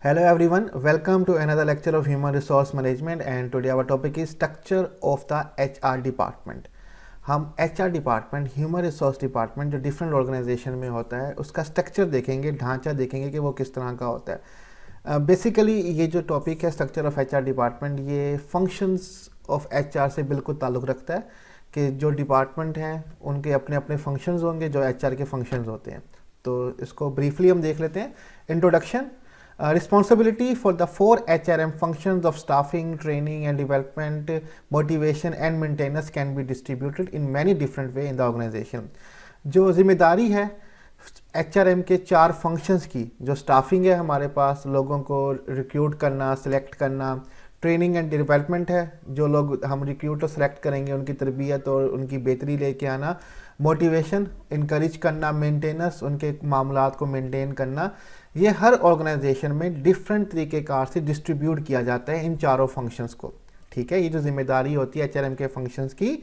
Hello everyone, welcome to another lecture of Human Resource Management and today our topic is Structure of the HR Department. हम HR department, human resource department जो different organisation में होता है उसका structure देखेंगे, ढांचा देखेंगे कि वो किस तरह का होता है। बेसिकली ये जो टॉपिक है स्ट्रक्चर ऑफ HR डिपार्टमेंट, ये फंक्शंस ऑफ HR से बिल्कुल ताल्लुक़ रखता है कि जो डिपार्टमेंट हैं उनके अपने अपने फंक्शंस होंगे जो HR के फंक्शंस होते हैं। तो इसको ब्रीफली हम देख लेते हैं। Introduction. Responsibility for the 4 HRM functions of staffing, training and development, motivation and maintenance can be distributed in many different way in the organization. जो जिम्मेदारी है HRM के 4 फंक्शंस की, जो स्टाफिंग है हमारे पास, लोगों को रिक्रूट करना, सिलेक्ट करना, ट्रेनिंग एंड डेवलपमेंट है, जो लोग हम रिक्रूट और सिलेक्ट करेंगे उनकी तरबियत और उनकी बेहतरी लेके आना, मोटिवेशन इनकरेज करना, मेंटेनेंस उनके मामलात को मेंटेन करना। ये हर ऑर्गेनाइजेशन में डिफरेंट तरीके कार से डिस्ट्रीब्यूट किया जाता है इन चारों फंक्शंस को। ठीक है, ये जो जिम्मेदारी होती है एचआरएम के फंक्शंस की,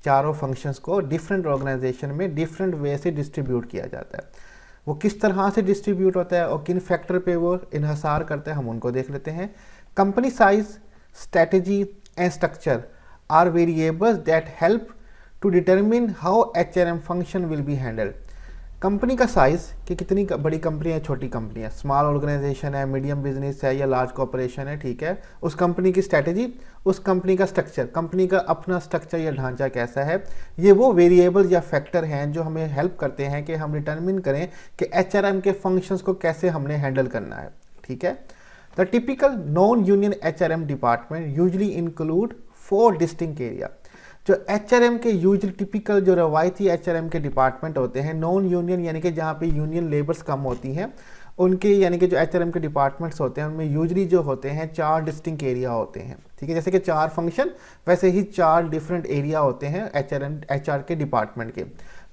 चारों फंक्शंस को डिफरेंट ऑर्गेनाइजेशन में डिफरेंट वे से डिस्ट्रीब्यूट किया जाता है। वो किस तरह से डिस्ट्रीब्यूट होता है और किन फैक्टर पे वो इन्हसार करता है, हम उनको देख लेते हैं। Company size, strategy and structure are variables that help to determine how HRM function will be handled. Company का साइज़ कि कितनी बड़ी कंपनी है, छोटी कंपनी है, स्मॉल ऑर्गेनाइजेशन है, मीडियम बिजनेस है या लार्ज कॉर्पोरेशन है, ठीक है, उस कंपनी की स्ट्रेटजी, उस कंपनी का स्ट्रक्चर, कंपनी का अपना स्ट्रक्चर या ढांचा कैसा है, ये वो वेरिएबल या फैक्टर हैं जो हमें हेल्प करते हैं कि हम डिटरमिन करें कि एचआरएम के फंक्शंस को कैसे हमने हैंडल करना है। ठीक है, the typical non union HRM department usually include 4 distinct area. जो एचआरएम के यूजली टिपिकल जो रवायती एचआरएम के डिपार्टमेंट होते हैं, नॉन यूनियन यानी कि जहाँ पे यूनियन लेबर्स कम होती हैं, उनके यानी कि जो एचआरएम के डिपार्टमेंट्स होते हैं उनमें यूजली जो होते हैं 4 डिस्टिंक्ट एरिया होते हैं। ठीक है, जैसे कि 4 फंक्शन वैसे ही 4 डिफरेंट एरिया होते हैं एचआर के डिपार्टमेंट के।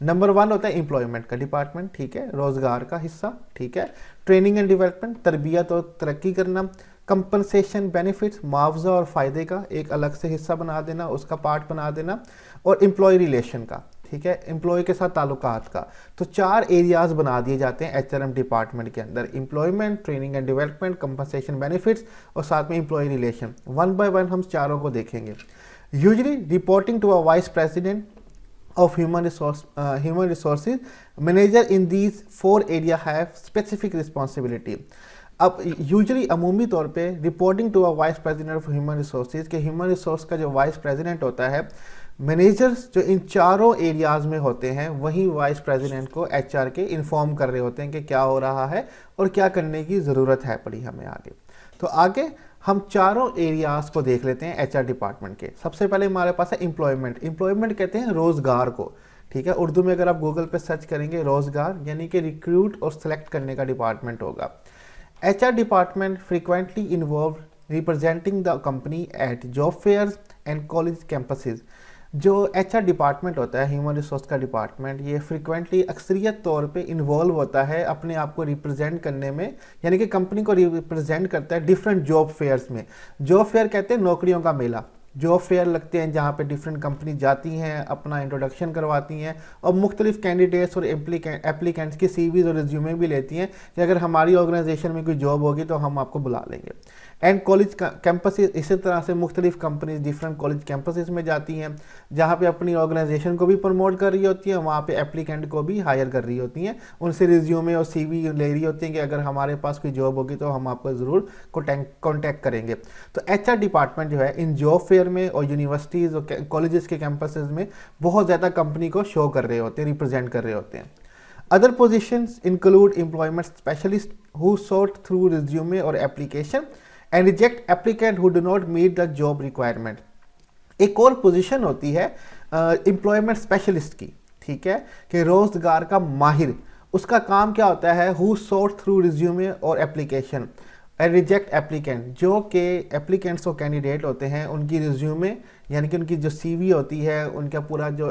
नंबर 1 होता है एम्प्लॉयमेंट का डिपार्टमेंट, ठीक है, रोजगार का हिस्सा। ठीक है, ट्रेनिंग एंड डेवलपमेंट, तरबियत और तरक्की करना। कंपनसेशन बेनिफिट्स, मुआवजा और फ़ायदे का एक अलग से हिस्सा बना देना, उसका पार्ट बना देना। और एम्प्लॉय रिलेशन का, ठीक है, एम्प्लॉय के साथ ताल्लुकात का। तो 4 एरियाज़ बना दिए जाते हैं एचआरएम डिपार्टमेंट के अंदर, employment, training and development, compensation benefits और साथ में एम्प्लॉय रिलेशन। 1 बाय 1 हम चारों को देखेंगे। Usually reporting to a vice president of human resources manager in these 4 area have specific responsibility। अब यूजली अमूमी तौर पे reporting to a vice president of human resources के ह्यूमन रिसोर्स का जो वाइस प्रेसिडेंट होता है, मैनेजर्स जो इन चारों एरियाज़ में होते हैं वही वाइस प्रेसिडेंट को एचआर के इन्फॉर्म कर रहे होते हैं कि क्या हो रहा है और क्या करने की ज़रूरत है पड़ी हमें आगे। तो आगे हम चारों एरियाज़ को देख लेते हैं एचआर डिपार्टमेंट के। सबसे पहले हमारे पास है एम्प्लॉयमेंट। एम्प्लॉयमेंट कहते हैं रोज़गार को, ठीक है, उर्दू में अगर आप गूगल पे सर्च करेंगे रोज़गार यानी कि रिक्रूट और सेलेक्ट करने का डिपार्टमेंट होगा। HR department frequently involved representing the company at job fairs and college campuses। जो HR डिपार्टमेंट होता है, ह्यूमन रिसोर्स का डिपार्टमेंट, ये फ्रिक्वेंटली अक्सरियत तौर पे इन्वॉल्व होता है अपने आप को रिप्रेजेंट करने में, यानी कि कंपनी को रिप्रेजेंट करता है डिफरेंट जॉब फेयर्स में। जॉब फेयर कहते हैं नौकरियों का मेला। जॉब फेयर लगते हैं जहाँ पे डिफरेंट कंपनी जाती हैं, अपना इंट्रोडक्शन करवाती हैं और मुख्तलिफ कैंडिडेट्स और एप्लीकेंट्स की सीवीज और रिज्यूमे भी लेती हैं कि अगर हमारी ऑर्गेनाइजेशन में कोई जॉब होगी तो हम आपको बुला लेंगे। एंड कॉलेज कैंपसेस, इसी तरह से मुख्तलिफ कंपनीज डिफरेंट कॉलेज कैंपसेस में जाती हैं जहाँ पे अपनी ऑर्गेनाइजेशन को भी प्रमोट कर रही होती हैं, वहाँ पे एप्लीकेंट को भी हायर कर रही होती हैं, उनसे रिज्यूमे और सीवी ले रही होती हैं कि अगर हमारे पास कोई जॉब होगी तो हम आपको ज़रूर कॉन्टैक्ट करेंगे। तो एचआर डिपार्टमेंट जो है इन जॉब फेयर में और यूनिवर्सिटीज़ और कॉलेजेस के कैंपसेस में बहुत ज़्यादा कंपनी को शो कर रहे होते हैं, रिप्रेजेंट कर रहे होते हैं। Other positions include employment specialist who sort through resume और application and reject applicant who do not meet the job requirement. एक और पोजीशन होती है एम्प्लॉयमेंट स्पेशलिस्ट की, ठीक है, कि रोजगार का माहिर। उसका काम क्या होता है, हु सॉर्ट थ्रू रिज्यूमे और एप्लीकेशन एंड रिजेक्ट एप्लीकेंट, जो कि एप्लीकेंट्स और कैंडिडेट होते हैं उनकी रिज्यूमे यानी कि उनकी जो सीवी होती है, उनका पूरा जो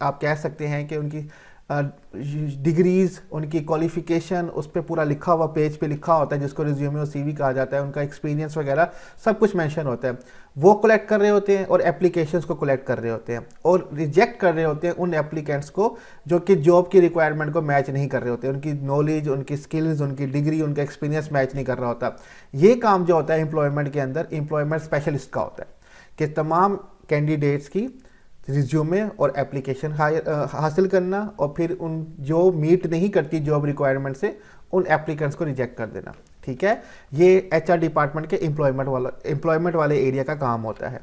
आप कह सकते हैं कि उनकी डिग्रीज़, उनकी क्वालिफ़िकेशन उस पर पूरा लिखा हुआ पेज पे लिखा होता है, जिसको रिज्यूमे और सीवी कहा जाता है, उनका एक्सपीरियंस वगैरह सब कुछ मेंशन होता है। वो कलेक्ट कर रहे होते हैं और एप्लीकेशंस को कलेक्ट कर रहे होते हैं और रिजेक्ट कर रहे होते हैं उन एप्लीकेंट्स को जो कि जॉब की रिक्वायरमेंट को मैच नहीं कर रहे होते, उनकी नॉलेज, उनकी स्किल्स, उनकी डिग्री, उनका एक्सपीरियंस मैच नहीं कर रहा होता। ये काम जो होता है एम्प्लॉयमेंट के अंदर एम्प्लॉयमेंट स्पेशलिस्ट का होता है कि तमाम कैंडिडेट्स की रिज्यूमे और एप्लीकेशन हासिल करना और फिर उन जो मीट नहीं करती जॉब रिक्वायरमेंट से उन एप्लीकेंट्स को रिजेक्ट कर देना। ठीक है, ये एचआर डिपार्टमेंट के एम्प्लॉयमेंट वाले एरिया का काम होता है।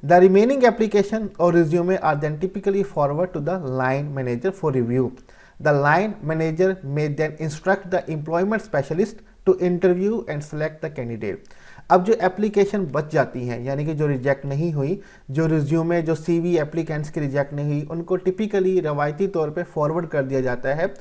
द रिमेनिंग एप्लीकेशन और resume are then typically forward to the line manager for review. The line manager may then instruct the employment specialist to interview and select the candidate. अब जो application बच जाती हैं, यानी कि जो रिजेक्ट नहीं हुई, जो रिज्यूमे, जो सीवी एप्लीकेंट्स की रिजेक्ट नहीं हुई, उनको टिपिकली रवायती तौर पे फॉरवर्ड कर दिया जाता है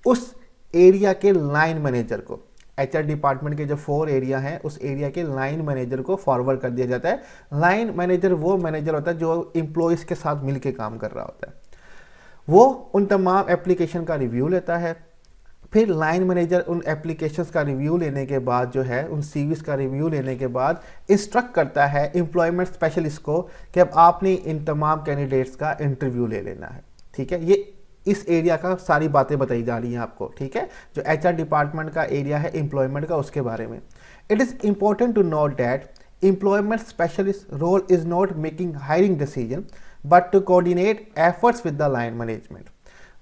उस एरिया के लाइन मैनेजर को। एचआर डिपार्टमेंट के जो 4 एरिया हैं उस एरिया के लाइन मैनेजर को फॉरवर्ड कर दिया जाता है। लाइन मैनेजर वो मैनेजर होता है जो एम्प्लॉयज़ के साथ मिलकर काम कर रहा होता है। वो उन तमाम एप्लीकेशन का रिव्यू लेता है, फिर लाइन मैनेजर उन एप्लीकेशंस का रिव्यू लेने के बाद जो है, उन सीवीज़ का रिव्यू लेने के बाद इंस्ट्रक्ट करता है एम्प्लॉयमेंट स्पेशलिस्ट को कि अब आपने इन तमाम कैंडिडेट्स का इंटरव्यू ले लेना है। ठीक है, ये इस एरिया का सारी बातें बताई जा रही हैं आपको। ठीक है, जो एचआर डिपार्टमेंट का एरिया है एम्प्लॉयमेंट का, उसके बारे में। It is important to note that employment specialist role is not making hiring decision but to coordinate efforts with the line management.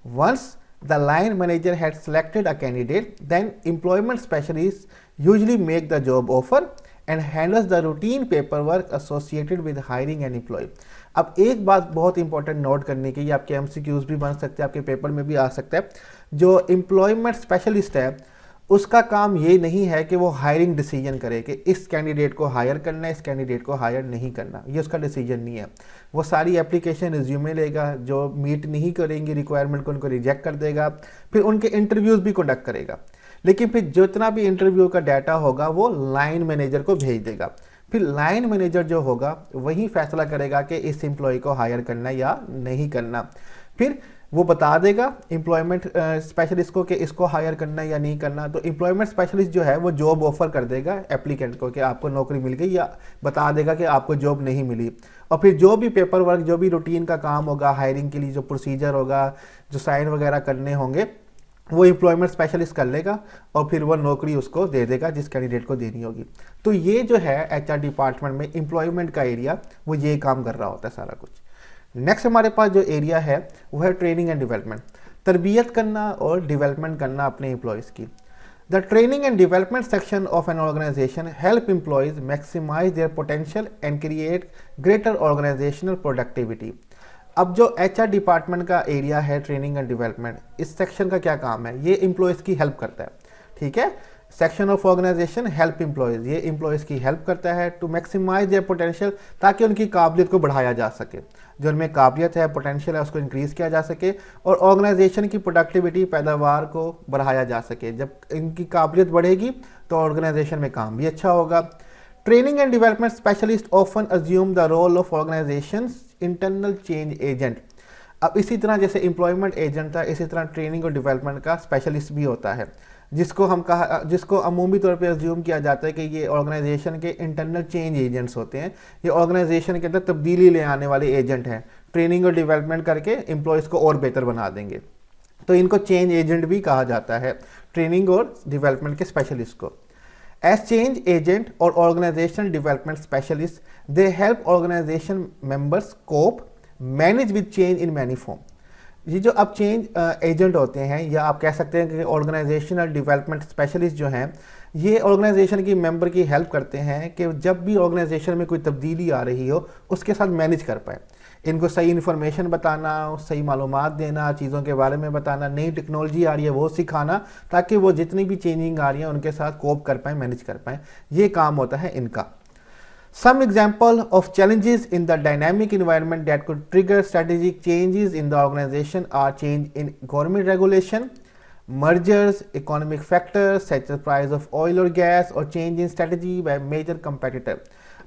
Once the line manager had selected a candidate, then employment specialists usually make the job offer and handles the routine paperwork associated with hiring an employee. अब एक बात बहुत important note करने की, ये आपके MCQs भी बन सकते हैं, आपके पेपर में भी आ सकता है। जो एम्प्लॉयमेंट स्पेशलिस्ट है उसका काम ये नहीं है कि वो हायरिंग डिसीजन करे कि इस कैंडिडेट को हायर करना है, इस कैंडिडेट को हायर नहीं करना, ये उसका डिसीजन नहीं है। वो सारी एप्लीकेशन रिज्यूमे लेगा, जो मीट नहीं करेंगी रिक्वायरमेंट को उनको रिजेक्ट कर देगा, फिर उनके इंटरव्यूज़ भी कंडक्ट करेगा, लेकिन फिर जितना भी इंटरव्यू का डाटा होगा वो लाइन मैनेजर को भेज देगा। फिर लाइन मैनेजर जो होगा वही फैसला करेगा कि इस एम्प्लॉय को हायर करना या नहीं करना। फिर वो बता देगा एम्प्लॉयमेंट स्पेशलिस्ट को कि इसको हायर करना या नहीं करना। तो एम्प्लॉयमेंट स्पेशलिस्ट जो है वो जॉब ऑफर कर देगा एप्लीकेंट को कि आपको नौकरी मिल गई, या बता देगा कि आपको जॉब नहीं मिली। और फिर जो भी पेपर वर्क, जो भी रूटीन का काम होगा हायरिंग के लिए, जो प्रोसीजर होगा, जो साइन वगैरह करने होंगे, वो एम्प्लॉयमेंट स्पेशलिस्ट कर लेगा और फिर वो नौकरी उसको दे देगा जिस कैंडिडेट को देनी होगी। तो ये जो है एचआर डिपार्टमेंट में एम्प्लॉयमेंट का एरिया, वो ये काम कर रहा होता है सारा कुछ। नेक्स्ट हमारे पास जो एरिया है वो है ट्रेनिंग एंड डेवलपमेंट, तरबियत करना और डेवलपमेंट करना अपने एम्प्लॉयज़ की। The training and development section of an organisation help employees maximise their potential and create greater organisational productivity. अब जो एचआर डिपार्टमेंट का एरिया है ट्रेनिंग एंड डेवलपमेंट, इस सेक्शन का क्या काम है? ये एम्प्लॉयज़ की हेल्प करता है। ठीक है, section of organisation help employees, ये एम्प्लॉयज़ की हेल्प करता है टू मैक्सिमाइज देयर पोटेंशियल, ताकि उनकी काबिलियत को बढ़ाया जा सके, जो उनमें काबिलियत है, पोटेंशियल है, उसको इंक्रीज़ किया जा सके और ऑर्गेनाइजेशन की प्रोडक्टिविटी, पैदावार को बढ़ाया जा सके। जब इनकी काबिलियत बढ़ेगी तो ऑर्गेनाइजेशन में काम भी अच्छा होगा। Training and development specialist often assume the role of organisation internal change agent. अब इसी तरह जैसे एम्प्लॉयमेंट एजेंट था, इसी तरह ट्रेनिंग और डेवलपमेंट का स्पेशलिस्ट भी होता है, जिसको अमूमी तौर पे अज्यूम किया जाता है कि ये ऑर्गेनाइजेशन के इंटरनल चेंज एजेंट्स होते हैं, ये ऑर्गेनाइजेशन के अंदर तब्दीली ले आने वाले एजेंट हैं। ट्रेनिंग और डेवलपमेंट करके एम्प्लॉयज़ को और बेहतर बना देंगे, तो इनको चेंज एजेंट भी कहा जाता है, ट्रेनिंग और डेवलपमेंट के स्पेशलिस्ट को। एज चेंज एजेंट और organisational development specialist, they help organisation members cope manage with change in many form. ये जो अब चेंज एजेंट होते हैं, या आप कह सकते हैं कि ऑर्गेनाइजेशनल डेवलपमेंट स्पेशलिस्ट जो हैं, ये ऑर्गेनाइजेशन की मेंबर की हेल्प करते हैं कि जब भी ऑर्गेनाइजेशन में कोई तब्दीली आ रही हो उसके साथ मैनेज कर पाए। इनको सही इन्फॉर्मेशन बताना, सही मालूमात देना, चीज़ों के बारे में बताना, नई टेक्नोलॉजी आ रही है वो सिखाना, ताकि वो जितनी भी चेंजिंग आ रही है उनके साथ कोप कर पाएँ, मैनेज कर पाएँ। ये काम होता है इनका। Some example of challenges in the dynamic environment that could trigger strategic changes in the organization are change in government regulation, mergers, economic factors such as price of oil or gas, or change in strategy by major competitor.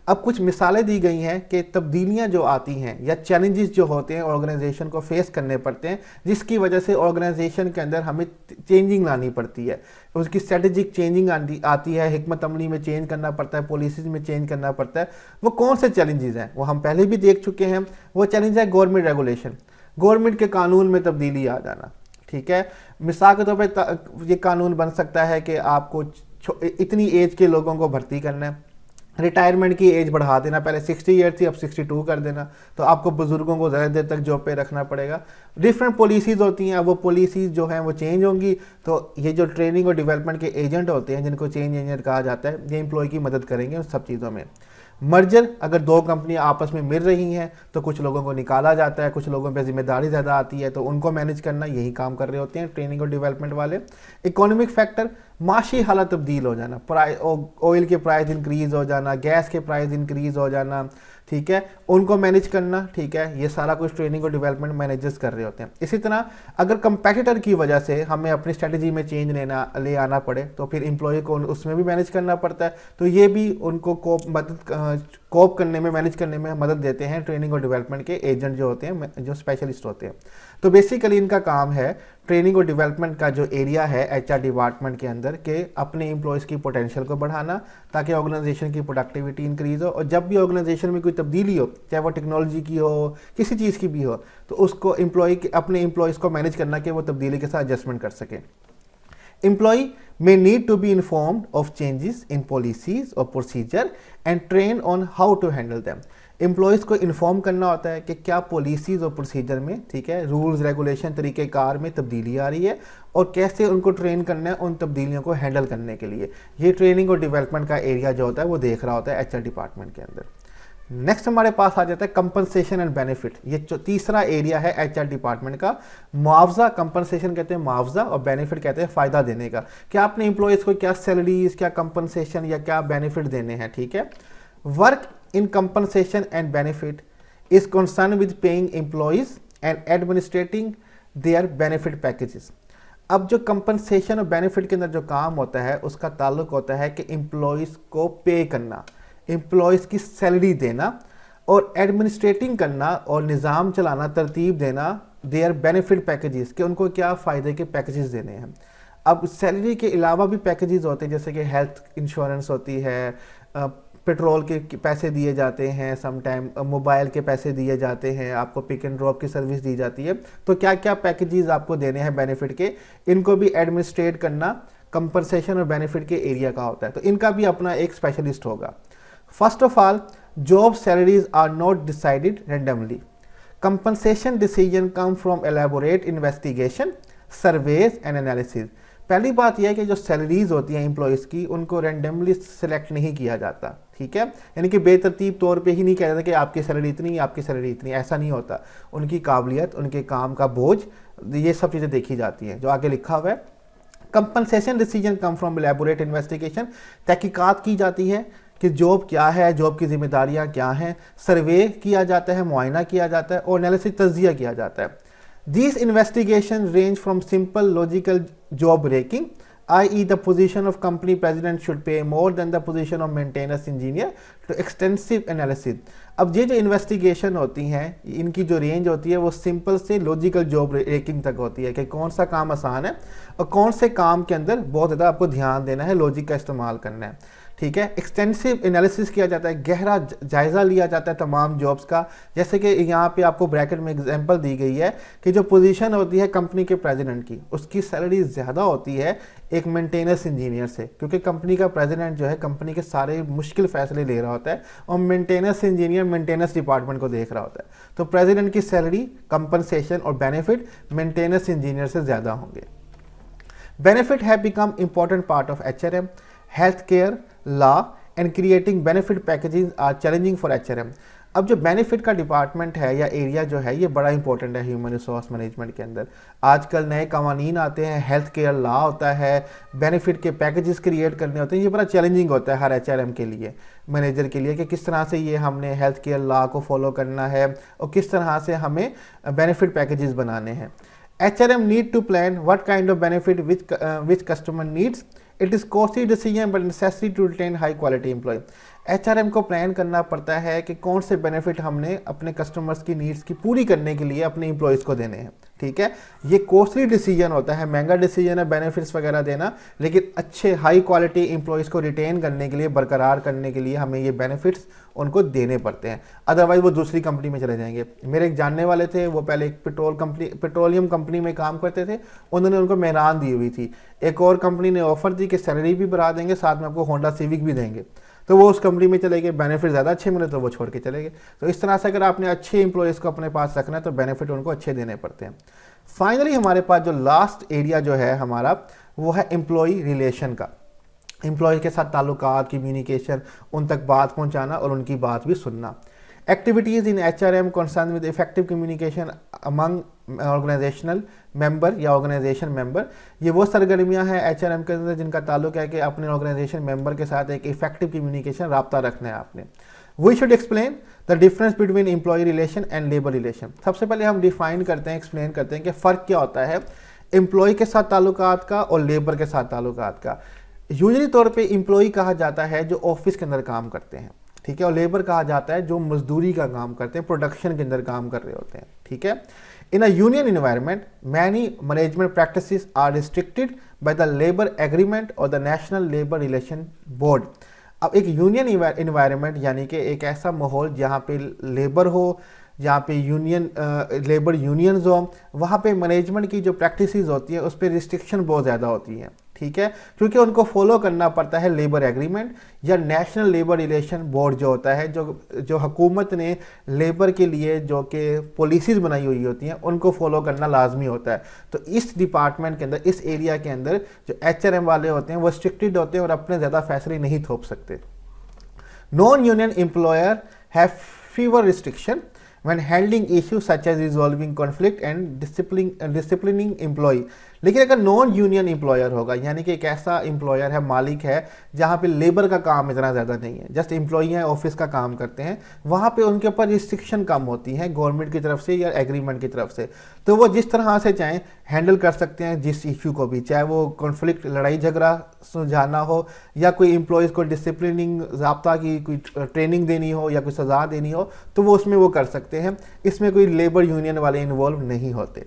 अब कुछ मिसालें दी गई हैं कि तब्दीलियां जो आती हैं या चैलेंजेस जो होते हैं ऑर्गेनाइजेशन को फेस करने पड़ते हैं, जिसकी वजह से ऑर्गेनाइजेशन के अंदर हमें चेंजिंग लानी पड़ती है, उसकी स्ट्रेटेजिक चेंजिंग आती है, हिकमत अमली में चेंज करना पड़ता है, पॉलिसीज में चेंज करना पड़ता है। वो कौन से चैलेंजेस हैं वो हम पहले भी देख चुके हैं। वो चैलेंज है गवर्नमेंट रेगुलेशन, गवर्नमेंट के कानून में तब्दीली आ जाना। ठीक है, मिसाल के तौर पर ये कानून बन सकता है कि आपको इतनी एज के लोगों को भर्ती करना है, रिटायरमेंट की एज बढ़ा देना, पहले 60 ईयर थी अब 62 कर देना, तो आपको बुजुर्गों को ज़्यादा देर तक जॉब पे रखना पड़ेगा। डिफरेंट पॉलिसीज़ होती हैं, अब वो पॉलिसीज़ जो हैं वो चेंज होंगी, तो ये जो ट्रेनिंग और डेवलपमेंट के एजेंट होते हैं जिनको चेंज एजेंट कहा जाता है, ये एम्प्लॉय की मदद करेंगे उन सब चीज़ों में। मर्जर, अगर दो कंपनियां आपस में मिल रही हैं तो कुछ लोगों को निकाला जाता है, कुछ लोगों पे जिम्मेदारी ज़्यादा आती है, तो उनको मैनेज करना यही काम कर रहे होते हैं ट्रेनिंग और डेवलपमेंट वाले। इकोनॉमिक फैक्टर, माशी हालत तब्दील हो जाना, ऑयल के प्राइस इंक्रीज़ हो जाना, गैस के प्राइस इंक्रीज़ हो जाना, ठीक है, उनको मैनेज करना। ठीक है, ये सारा कुछ ट्रेनिंग और डेवलपमेंट मैनेजर्स कर रहे होते हैं। इसी तरह अगर कंपेटिटर की वजह से हमें अपनी स्ट्रेटजी में चेंज ले आना पड़े तो फिर एम्प्लॉय को उसमें भी मैनेज करना पड़ता है, तो ये भी उनको कोप करने में, मैनेज करने में मदद देते हैं ट्रेनिंग और डेवलपमेंट के एजेंट जो होते हैं, जो स्पेशलिस्ट होते हैं। तो बेसिकली इनका काम है ट्रेनिंग और डेवलपमेंट का जो एरिया है एचआर डिपार्टमेंट के अंदर, के अपने एम्प्लॉयज़ की पोटेंशियल को बढ़ाना ताकि ऑर्गेनाइजेशन की प्रोडक्टिविटी इंक्रीज़ हो, और जब भी ऑर्गेनाइजेशन में कोई तब्दीली हो, चाहे वो टेक्नोलॉजी की हो, किसी चीज़ की भी हो, तो उसको अपने एम्प्लॉयज़ को मैनेज करना कि वो तब्दीली के साथ एडजस्टमेंट कर सकें। Employee may need to be informed of changes in policies or procedure and trained on how to handle them. Employees को इन्फॉर्म करना होता है कि क्या पॉलिसीज़ और प्रोसीजर में, ठीक है, रूल्स रेगुलेशन तरीक़ेकार में तब्दीली आ रही है और कैसे उनको ट्रेन करना है उन तब्दीलियों को हैंडल करने के लिए। ये ट्रेनिंग और डेवलपमेंट का एरिया जो होता है वो देख रहा होता है एचआर डिपार्टमेंट के अंदर। नेक्स्ट हमारे पास आ जाता है कंपनसेशन एंड बेनिफिट। ये जो तीसरा एरिया है एचआर डिपार्टमेंट का, मुआवजा, कंपनसेशन कहते हैं मुआवजा और बेनिफिट कहते हैं फ़ायदा देने का, कि आपने एम्प्लॉयज़ को क्या सैलरीज, क्या कंपनसेशन या क्या बेनिफिट देने हैं। ठीक है, work in compensation and benefit is concern with paying employees and administrating their benefit packages. अब जो कंपनसेशन और बेनिफिट के अंदर जो काम होता है उसका ताल्लुक होता है कि एम्प्लॉयज़ को पे करना, एम्प्लॉयज़ की सैलरी देना और एडमिनिस्ट्रेटिंग करना और निज़ाम चलाना, तरतीब देना देयर बेनिफिट पैकेजेस, कि उनको क्या फ़ायदे के पैकेजेस देने हैं। अब सैलरी के अलावा भी पैकेजेस होते हैं, जैसे कि हेल्थ इंश्योरेंस होती है, पेट्रोल के पैसे दिए जाते हैं, सम टाइम मोबाइल के पैसे दिए जाते हैं, आपको पिक एंड ड्रॉप की सर्विस दी जाती है। तो क्या क्या पैकेजेस आपको देने हैं बेनिफिट के, इनको भी एडमिनिस्ट्रेट करना कंपनसेशन और बेनिफिट के एरिया का होता है, तो इनका भी अपना एक स्पेशलिस्ट होगा। First of all, job salaries are not decided randomly. Compensation decision come from elaborate investigation, surveys and analysis. पहली बात यह है कि जो सैलरीज होती हैं एम्प्लॉयज़ की, उनको रैंडमली सिलेक्ट नहीं किया जाता। ठीक है, यानी कि बेतरतीब तौर पे ही नहीं कहा जाता कि आपकी सैलरी इतनी, आपकी सैलरी इतनी, ऐसा नहीं होता। उनकी काबिलियत, उनके काम का बोझ, ये सब चीज़ें देखी जाती हैं। जो आगे लिखा हुआ है, compensation decision come from elaborate investigation, तहकीकात की जाती है कि जॉब क्या है, जॉब की जिम्मेदारियां क्या हैं, सर्वे किया जाता है, मुआयना किया जाता है और एनालिसिस, तज्जिया किया जाता है। These investigations range from simple logical job ranking, i.e. the position of company president should pay more than the position of maintenance engineer, to extensive analysis. अब ये जो इन्वेस्टिगेशन होती हैं, इनकी जो रेंज होती है वो सिंपल से लॉजिकल जॉब रैंकिंग तक होती है कि कौन सा काम आसान है और कौन से काम के अंदर बहुत ज़्यादा आपको ध्यान देना है, लॉजिक का इस्तेमाल करना है। ठीक है, एक्सटेंसिव एनालिसिस किया जाता है, गहरा जायज़ा लिया जाता है तमाम जॉब्स का। जैसे कि यहाँ पे आपको ब्रैकेट में एग्जांपल दी गई है कि जो पोजीशन होती है कंपनी के प्रेसिडेंट की, उसकी सैलरी ज़्यादा होती है एक मेंटेनेंस इंजीनियर से, क्योंकि कंपनी का प्रेसिडेंट जो है कंपनी के सारे मुश्किल फैसले ले रहा होता है और मेंटेनेंस इंजीनियर मेंटेनेंस डिपार्टमेंट को देख रहा होता है। तो प्रेसिडेंट की सैलरी, कंपनसेशन और बेनिफिट मेंटेनेंस इंजीनियर से ज़्यादा होंगे। Benefit have become important part of HRM, health care, law and creating benefit packages are challenging for HRM। अब जो बेनिफिट का डिपार्टमेंट है या एरिया जो है, ये बड़ा इंपॉर्टेंट है ह्यूमन रिसोर्स मैनेजमेंट के अंदर। आजकल नए कवानीन आते हैं, हेल्थ केयर लॉ होता है, बेनिफिट के पैकेजेस क्रिएट करने होते हैं। ये बड़ा चैलेंजिंग होता है हर HRM के लिए, मैनेजर के लिए, कि किस तरह से ये हमने हेल्थ केयर लॉ को फॉलो करना है और किस तरह से हमें बेनिफिट पैकेजेस बनाने हैं। HRM need to plan what kind of benefit which customer needs. It is costly decision but necessary to retain high quality employee. HRM को प्लान करना पड़ता है कि कौन से बेनिफिट हमने अपने कस्टमर्स की नीड्स की पूरी करने के लिए अपने एम्प्लॉयज़ को देने हैं। ठीक है, ये कॉस्टली डिसीजन होता है, महंगा डिसीजन है बेनिफिट्स वगैरह देना, लेकिन अच्छे हाई क्वालिटी एम्प्लॉयज़ को रिटेन करने के लिए, बरकरार करने के लिए हमें ये बेनिफिट्स उनको देने पड़ते हैं, अदरवाइज वो दूसरी कंपनी में चले जाएंगे। मेरे एक जानने वाले थे, वो पहले एक पेट्रोलियम कंपनी में काम करते थे, उन्होंने उनको मेहरान दी हुई थी। एक और कंपनी ने ऑफर दी कि सैलरी भी बढ़ा देंगे, साथ में आपको होंडा सिविक भी देंगे, तो वो उस कंपनी में चले गए, बेनिफिट ज़्यादा अच्छे मिले तो वो छोड़ के चले गए। तो इस तरह से अगर आपने अच्छे एम्प्लॉयज़ को अपने पास रखना है तो बेनिफिट उनको अच्छे देने पड़ते हैं। फाइनली हमारे पास जो लास्ट एरिया जो है हमारा, वो है एम्प्लॉय रिलेशन का। एम्प्लॉय के साथ ताल्लुकात, कम्युनिकेशन, उन तक बात पहुंचाना और उनकी बात भी सुनना। Activities in HRM concern with effective communication among organisational member या ऑर्गेनाइजेशन मेंबर, ये वो सरगर्मियां हैं HRM के अंदर जिनका ताल्लुक है कि अपने ऑर्गेनाइजेशन मेंबर के साथ एक इफेक्टिव कम्युनिकेशन, राब्ता रखना है आपने। We should explain the difference between employ relation and labour relation. सबसे पहले हम डिफाइन करते हैं, एक्सप्लेन करते हैं कि फ़र्क क्या होता है एम्प्लॉय के साथ ताल्लुकात का और लेबर के साथ ताल्लुकात का। यूजुअली तौर पे एम्प्लॉय कहा जाता है जो ऑफिस के अंदर काम करते हैं, ठीक है, और लेबर कहा जाता है जो मजदूरी का काम करते हैं, प्रोडक्शन के अंदर काम कर रहे होते हैं। ठीक है, in a union environment many management practices are restricted by the labour agreement और the national labour relation board. अब एक यूनियन इन्वायरमेंट यानी कि एक ऐसा माहौल जहाँ पे लेबर हो, जहाँ पे लेबर यूनियंस हो, वहाँ पे मैनेजमेंट की जो प्रैक्टिसेस होती है उस पर रिस्ट्रिक्शन बहुत ज़्यादा होती हैं। ठीक है, क्योंकि उनको फॉलो करना पड़ता है लेबर एग्रीमेंट या नेशनल लेबर रिलेशन बोर्ड जो होता है, जो हुकूमत ने लेबर के लिए जो कि पॉलिसीज़ बनाई हुई होती हैं उनको फॉलो करना लाजमी होता है। तो इस डिपार्टमेंट के अंदर, इस एरिया के अंदर जो HRM वाले होते हैं वो रिस्ट्रिक्टेड होते हैं और अपने ज़्यादा फैसले नहीं थोप सकते। Non union employer have fever restriction when handling issues such as resolving conflict and disciplining employee। लेकिन अगर नॉन यूनियन एम्प्लॉयर होगा, यानी कि एक ऐसा एम्प्लॉयर है, मालिक है, जहाँ पे लेबर का काम इतना ज़्यादा नहीं है, जस्ट एम्प्लॉई हैं, ऑफिस का काम करते हैं, वहाँ पे उनके ऊपर रिस्ट्रिक्शन कम होती है गवर्नमेंट की तरफ से या एग्रीमेंट की तरफ से, तो वो जिस तरह से चाहें हैंडल कर सकते हैं जिस इशू को भी, चाहे वो कॉन्फ्लिक्ट, लड़ाई झगड़ा सुलझाना हो या कोई एम्प्लॉयज़ को डिसिप्लिनिंग ज़ाब्ता की कोई ट्रेनिंग देनी हो या कोई सज़ा देनी हो, तो वो उसमें वो कर सकते हैं। इसमें कोई लेबर यूनियन वाले इन्वॉल्व नहीं होते।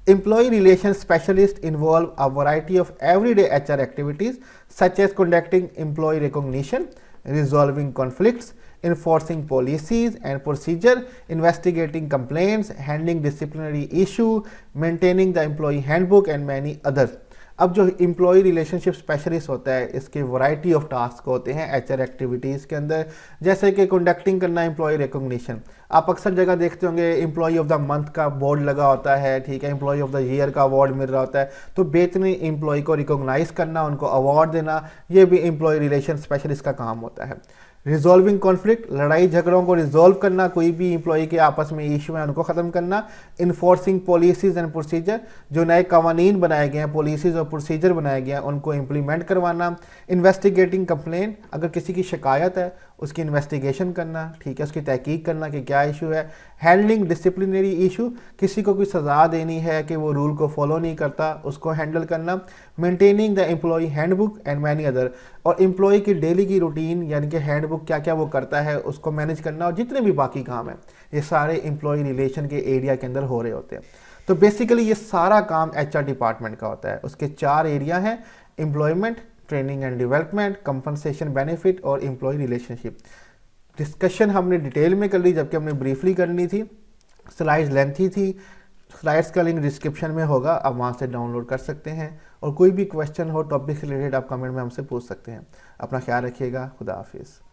Employee relations specialists involve a variety of everyday HR activities such as conducting employee recognition, resolving conflicts, enforcing policies and procedure, investigating complaints, handling disciplinary issue, maintaining the employee handbook and many others। अब जो employ relationship specialist होता है, इसके variety of task होते हैं HR activities के अंदर, जैसे कि कंडक्टिंग करना एम्प्लॉय रिकॉग्निशन। आप अक्सर जगह देखते होंगे एम्प्लॉय ऑफ द मंथ का बोर्ड लगा होता है, ठीक है, एम्प्लॉय ऑफ द ईयर का अवार्ड मिल रहा होता है, तो बेहतरीन एम्प्लॉय को रिकॉग्नाइज करना, उनको अवार्ड देना, ये भी एम्प्लॉय रिलेशन स्पेशलिस्ट का काम होता है। रिजॉल्विंग कॉन्फ्लिक्ट, लड़ाई झगड़ों को रिजॉल्व करना, कोई भी एम्प्लॉई के आपस में इशू है उनको ख़त्म करना। इन्फोर्सिंग पॉलिसीज़ एंड प्रोसीजर, जो नए कवानीन बनाए गए हैं, पॉलिसीज़ और प्रोसीजर बनाए गए हैं, उनको इम्प्लीमेंट करवाना। इन्वेस्टिगेटिंग कंप्लेंट, अगर किसी की शिकायत है उसकी इन्वेस्टिगेशन करना, ठीक है, उसकी तहकीक करना कि क्या इशू है। हैंडलिंग डिसिप्लिनरी इशू, किसी को कोई सज़ा देनी है कि वो रूल को फॉलो नहीं करता, उसको हैंडल करना। Maintaining the employee handbook and many other, और एम्प्लॉई की डेली की रूटीन यानी कि हैंडबुक क्या क्या वो करता है उसको मैनेज करना, और जितने भी बाकी काम है ये सारे एम्प्लॉई रिलेशन के एरिया के अंदर हो रहे होते हैं। तो बेसिकली ये सारा काम HR डिपार्टमेंट का होता है। उसके 4 एरिया हैं, employment, training and development, compensation benefit और एम्प्लॉय रिलेशनशिप। डिस्कशन हमने डिटेल में कर ली, जबकि हमने ब्रीफली करनी थी, स्लाइड्स लेंथी थी। स्लाइड्स का लिंक डिस्क्रिप्शन में होगा, आप वहाँ से डाउनलोड कर सकते हैं। और कोई भी क्वेश्चन हो टॉपिक से रिलेटेड आप कमेंट में हमसे पूछ सकते हैं। अपना ख्याल रखिएगा, खुदा हाफिज़।